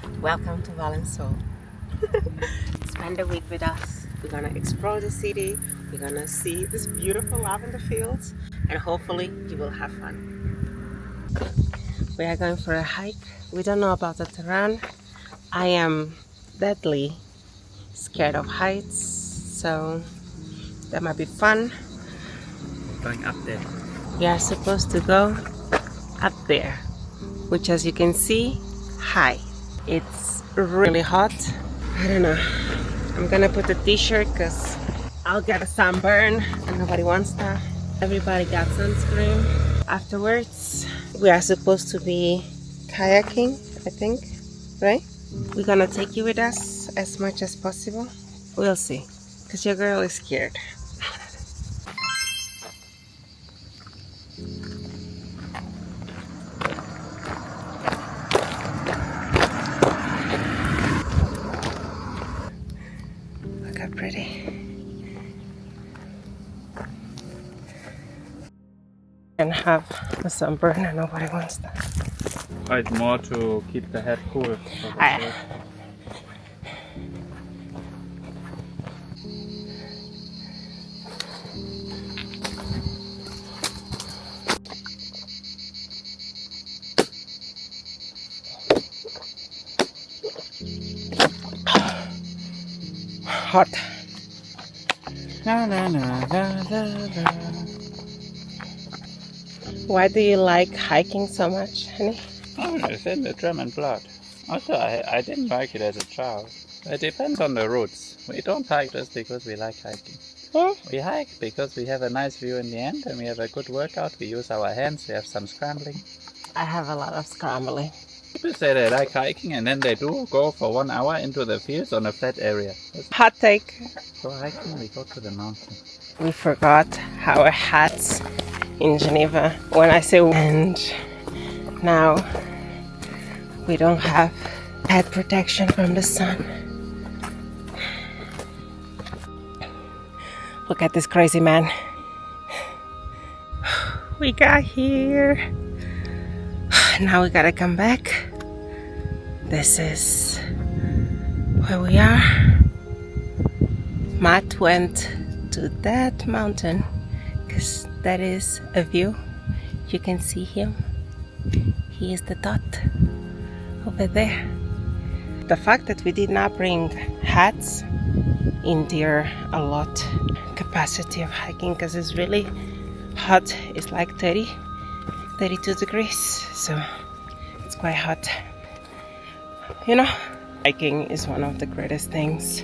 Welcome to Valensole. Spend a week with us. We're gonna explore the city. We're gonna see this beautiful lavender fields, and hopefully you will have fun. We are going for a hike. We don't know about the terrain. I am deadly scared of heights, so that might be fun. Going up there. We are supposed to go up there, which, as you can see, high. It's really hot. I don't know. I'm gonna put a t-shirt because I'll get a sunburn and nobody wants that. Everybody got sunscreen. Afterwards, we are supposed to be kayaking, I think, right? We're gonna take you with us as much as possible. We'll see, because your girl is scared. Look how pretty. And have a sunburn and nobody wants that. It's more to keep the head cool. Hot. La, la, la, la, la, la. Why do you like hiking so much, honey? Oh, it's in the German blood. Also, I didn't like it as a child. It depends on the routes. We don't hike just because we like hiking. Hmm? We hike because we have a nice view in the end and we have a good workout. We use our hands, we have some scrambling. I have a lot of scrambling. People say they like hiking and then they do go for 1 hour into the fields on a flat area. Hot take. So hiking, we go to the mountain. We forgot our hats in Geneva. When I say and now we don't have head protection from the sun. Look at this crazy man. We got here. Now we gotta come back. This is where we are. Matt went to that mountain because that is a view. You can see him. He is the dot over there. The fact that we did not bring hats endear a lot capacity of hiking because it's really hot. It's like 32 degrees, so it's quite hot. You know, hiking is one of the greatest things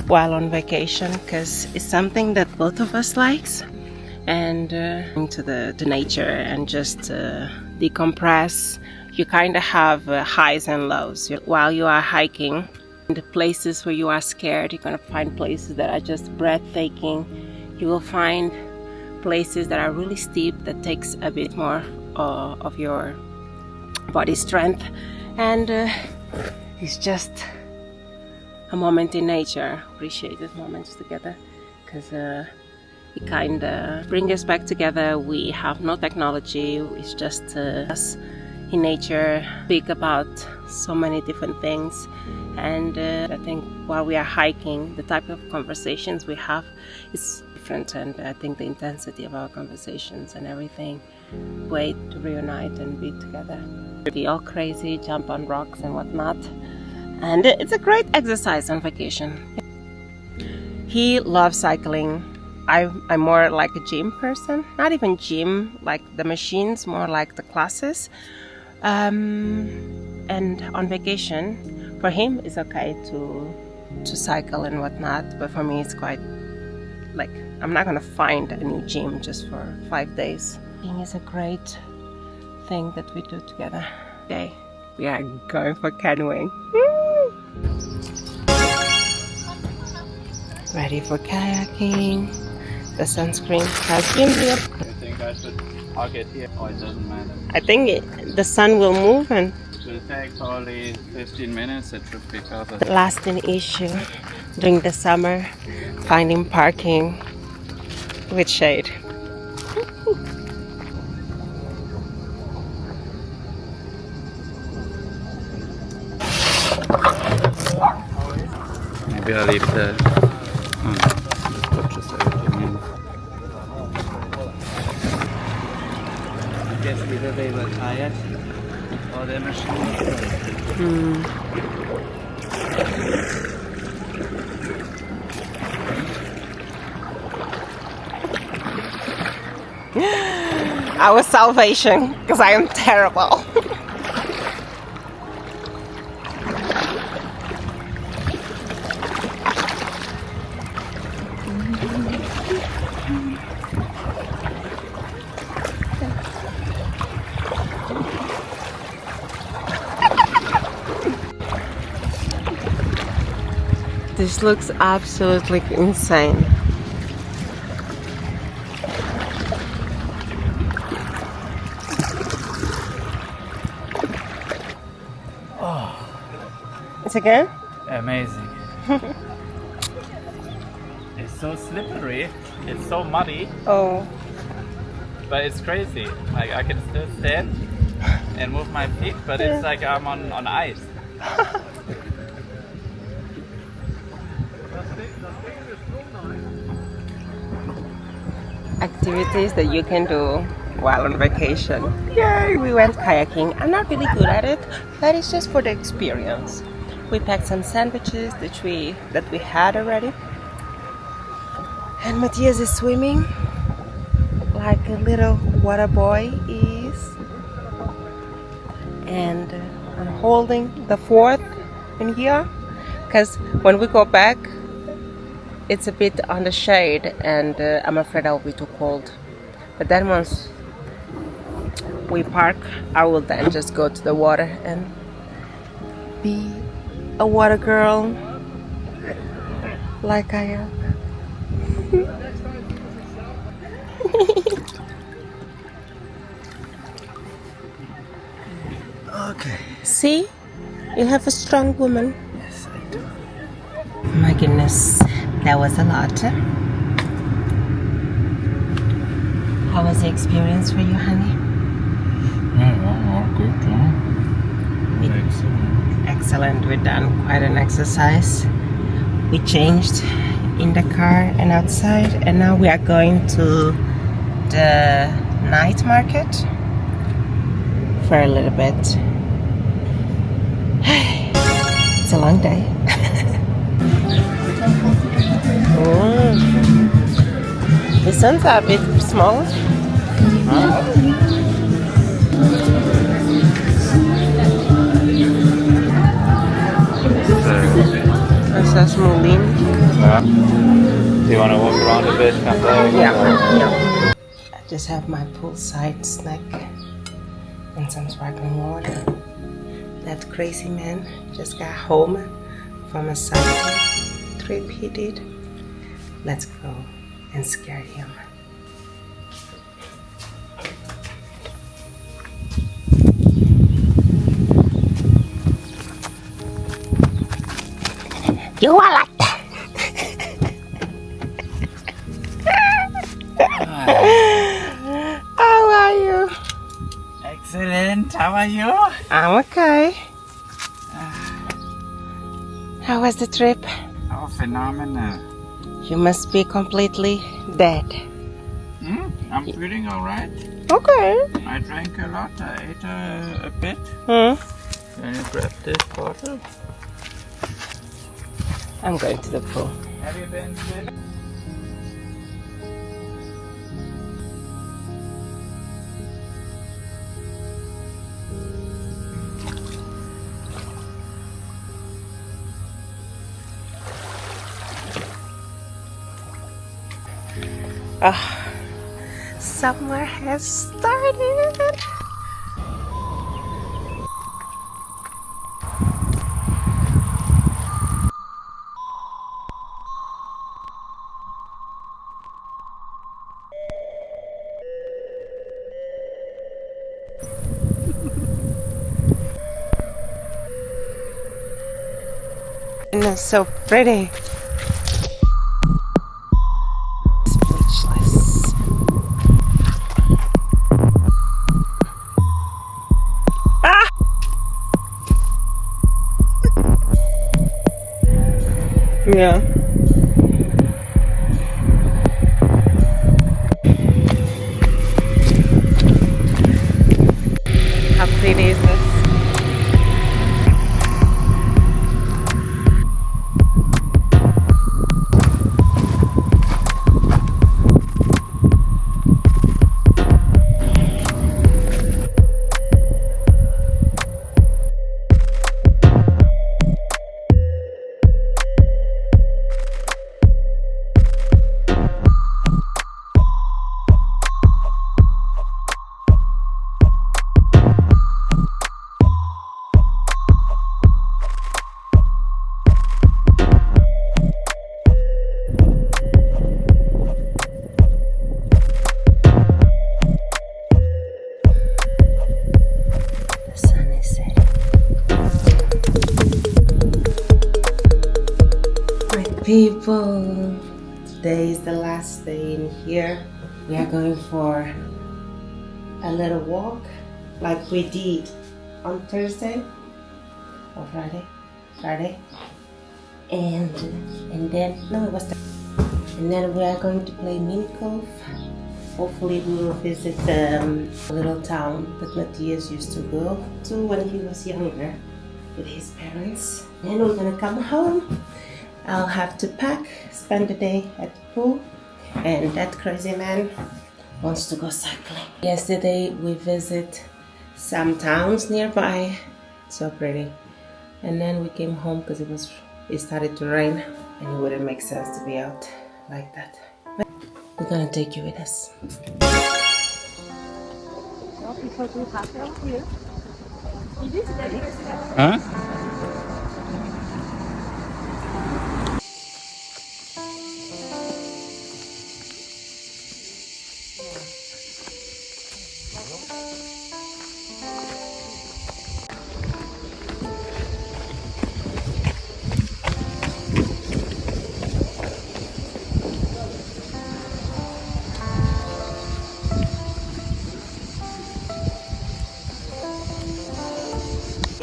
while on vacation because it's something that both of us likes, and into the nature and just decompress. You kind of have highs and lows while you are hiking. In the places where you are scared, you're gonna find places that are just breathtaking. You will find places that are really steep that takes a bit more of your body strength, and it's just a moment in nature. Appreciate these moments together because it kind of brings us back together. We have no technology, it's just us in nature. Speak about so many different things, and I think while we are hiking, the type of conversations we have is different, and I think the intensity of our conversations and everything way to reunite and be together. Be all crazy, jump on rocks and whatnot, and it's a great exercise on vacation. He loves cycling. I'm more like a gym person, not even gym like the machines, more like the classes. And on vacation, for him it's okay to cycle and whatnot, but for me it's quite like I'm not gonna find a new gym just for 5 days. It is a great thing that we do together. Okay, we are going for canoeing. Woo! Ready for kayaking. The sunscreen has been here. Do you think I should hug it here or it doesn't matter? I think the sun will move and It will take probably 15 minutes, it should be covered. lasting issue during the summer, finding parking with shade. Maybe I'll leave the just purchase everything in. I guess either they were tired or their machine was broken. Our salvation, because I am terrible. This looks absolutely insane. It's again? Amazing. It's so slippery, it's so muddy, Oh. but it's crazy. Like I can still stand and move my feet, but it's like I'm on ice. Activities that you can do while on vacation. Yay, we went kayaking. I'm not really good at it, but it's just for the experience. We packed some sandwiches that we had already. And Matthias is swimming like a little water boy is. And I'm holding the fourth in here because when we go back it's a bit on the shade and I'm afraid I'll be too cold. But then once we park, I will then just go to the water and be a water girl like I am. Okay. See? You have a strong woman. Yes, I do. My goodness, that was a lot. How was the experience for you, honey? Yeah, good. Excellent. Excellent. We've done quite an exercise. We changed in the car and outside, and now we are going to the night market for a little bit. It's a long day. The suns are a bit small. That's Moulin. Yeah. Do you want to walk around a bit? Come back? Yeah. I just have my poolside snack and some sparkling water. That crazy man just got home from a cycling trip he did. Let's go and scare him. You are like that. How are you? Excellent. How are you? I'm okay. How was the trip? Oh, phenomenal. You must be completely dead. I'm feeling alright. Okay. I drank a lot. I ate a bit. Hmm. Can you grab this bottle? I'm going to the pool. Have you been swimming? Summer has started. And it's so pretty. Speechless. Yeah. How pretty is this? The sun is setting. My people, today is the last day in here. We are going for a little walk like we did on Thursday or Friday. And then, no, it was and then we are going to play mini golf. Hopefully we will visit the little town that Matthias used to go to when he was younger with his parents. Then we're gonna come home. I'll have to pack, spend the day at the pool, and that crazy man wants to go cycling. Yesterday we visit some towns nearby, so pretty. And then we came home because it started to rain and it wouldn't make sense to be out like that. But we're gonna take you with us. Huh?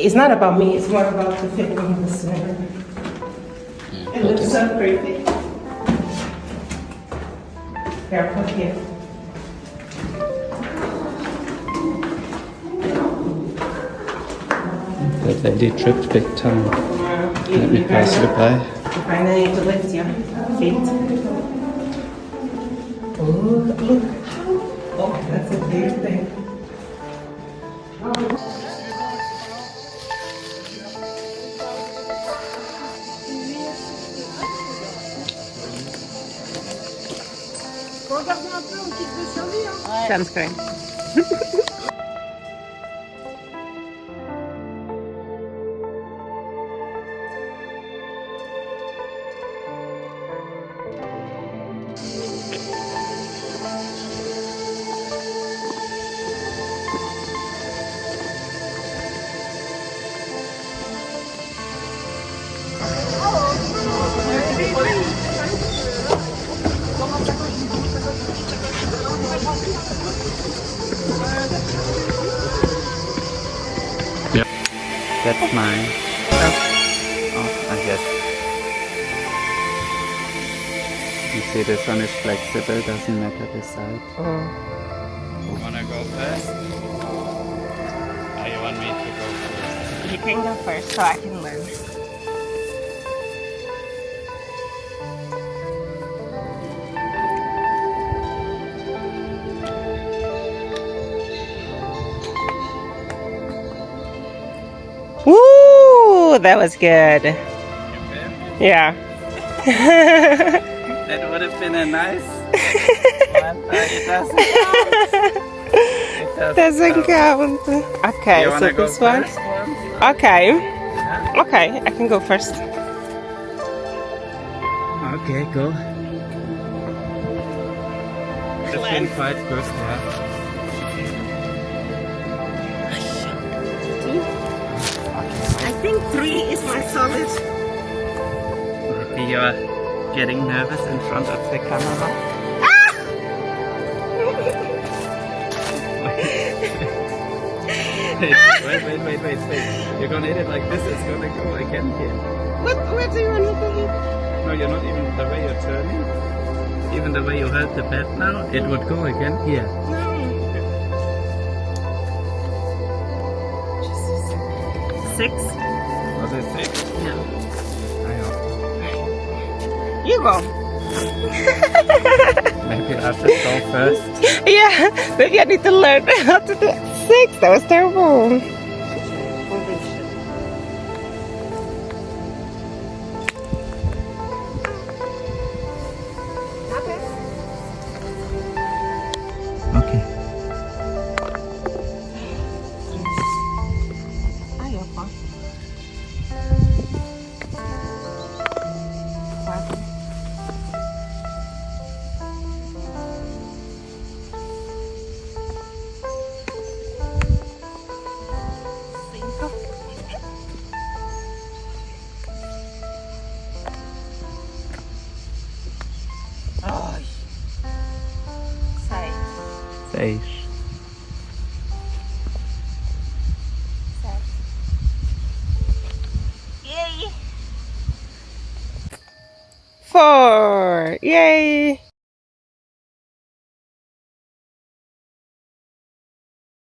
It's not about me, it's more about the feeling of the snow. It looks so pretty. Careful here. That lady tripped big time. Let me pass you by. You finally need to lift your feet. Oh, look. Oh, that's a big thing. Sunscreen. Yep. That's mine. Oh, I guess. You see, this one is flexible, doesn't matter the side. Oh. You wanna go first? Or you want me to go first? You can go first so I can learn. Woo! That was good. Yeah. That would have been a nice one, but it doesn't count. It Doesn't count. Okay, You so wanna go this one. first? Okay. Yeah? Okay, I can go first. Okay, go. It's been quite good, yeah. I think 3 is my solid. Maybe you're getting nervous in front of the camera. Wait. You're gonna hit it like this, it's gonna go again here. Where do you want me to hit? No, you're not even the way you're turning. Even the way you held the pad now, it would go again here. Six. Was it 6? No. I know. You go. Maybe I should go first. Yeah, maybe I need to learn how to do 6. That was terrible. Okay. Ai. 6. 7. Yay! 4. Yay!